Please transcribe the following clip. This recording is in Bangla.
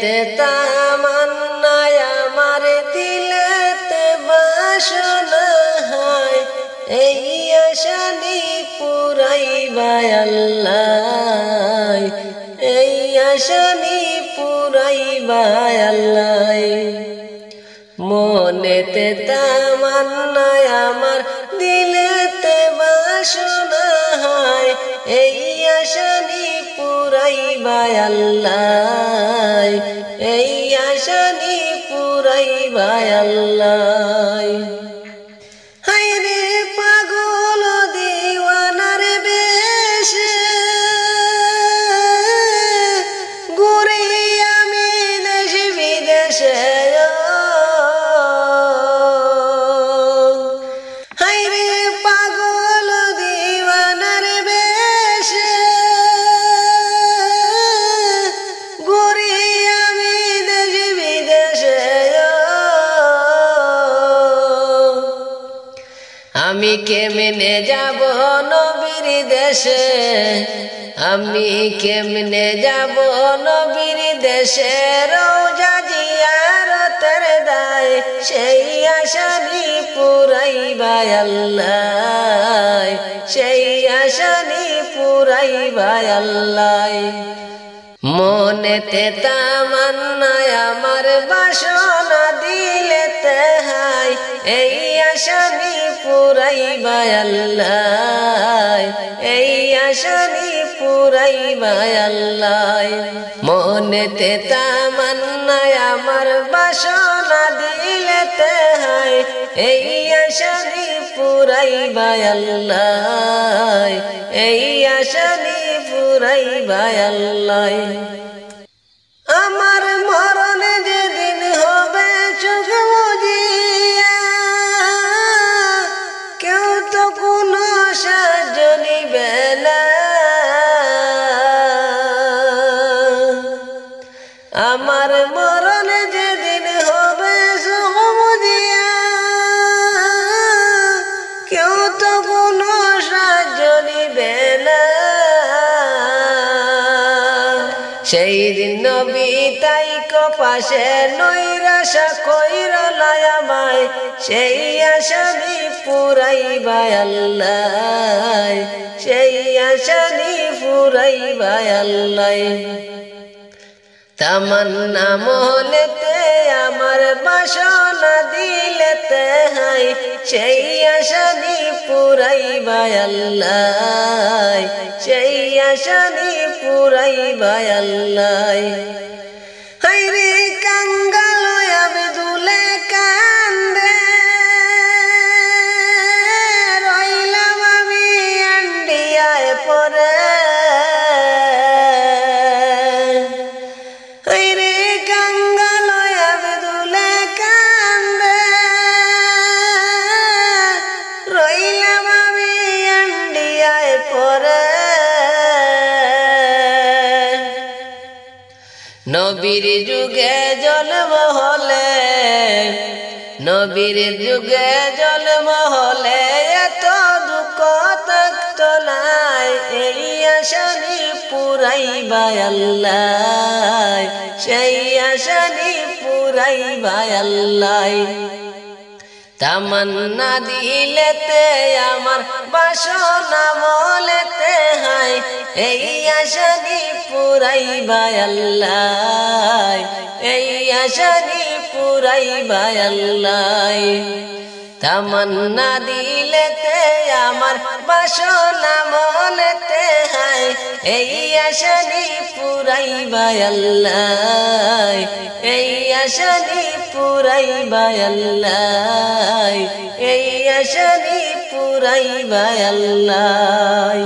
মনেতে তামান্নায় আমার দিলেতে বাসনা হয় এই আশানি পুরাইবা আল্লাহ এই আশানি পুরাইবা আল্লাহ মনেতে তামান্নায় আমার দিলেতে বাসনা হয় এই আশানি পুরাইবা আল্লাহ এই আশানি পুরাইবা আল্লাহ হায়রে পাগল দিওয়ানার বেশে ঘুরি আমি দেশ বিদেশে হায়রে পাগল দিওয়ানার বেশে ঘুরি আমি দেশ বিদেশে আমি কেমনে যাব নবীর দেশে আমি কেমনে যাব নবীর দেশে রওজা জিয়ারতের দায় সেই আশানি পুরাইবা আল্লাহ সেই আশানি পুরাইবা আল্লাহ মনেতে তামান্নায় আমার বাসনা দিলেতে হায় এই আশানি পুরাইবা আল্লাহ এই আশানি পুরাইবা আল্লাহ মনেতে তামান্নায় আমার বাসনা দিলেতে হায় এই আশানি পুরাইবা আল্লাহ এই আশানি পুরাইবা আল্লাহ আমার মরণ যেদিন হবে চোখ বুজিয়া কেউ তো কোনো সাহায্য নিবে না আমার মরণ যেদিন হবে চোখ বুজিয়া কেউ তো কোনো সাহায্য নিবে না সেই দিন নবী তাইকো পাশে নৈরাশা কইরলাই আমায় সেই আশানি পুরাইবা আল্লাহ সেই আশানি পুরাইবা আল্লাহ তামান্না মনেতে আমার বাসনা দিলেতে হায় সেই আশানি পুরাইবা আল্লাহ সেই আশানি পুরাইবা আল্লাহ হায়রে কাঙ্গাল আব্দুলে কান্দে রইলাম আমি ইন্ডিয়ায় পরে হায়রে কাঙ্গাল আব্দুলে কান্দে রইলাম আমি ইন্ডিয়ায় পরে নবীর যুগে জন্ম হলে নবীর যুগে জন্ম হলে এত দুঃখ থাকতো না এই আশানি পুরাইবা আল্লাহ সেই আশানি পুরাইবা আল্লাহ তামান্না দিলেতে আমার বাসনা মলেতে হায় এই আশানি পুরাইবা আল্লাহ এই আশানি পুরাইবা আল্লাহ তামান্না দিলেতে আমার বাসনা মলেতে হায় এই আশানি পুরাইবা আল্লাহ এই আশানি পুরাইবা আল্লাহ এই আশানি পুরাইবা আল্লাহ।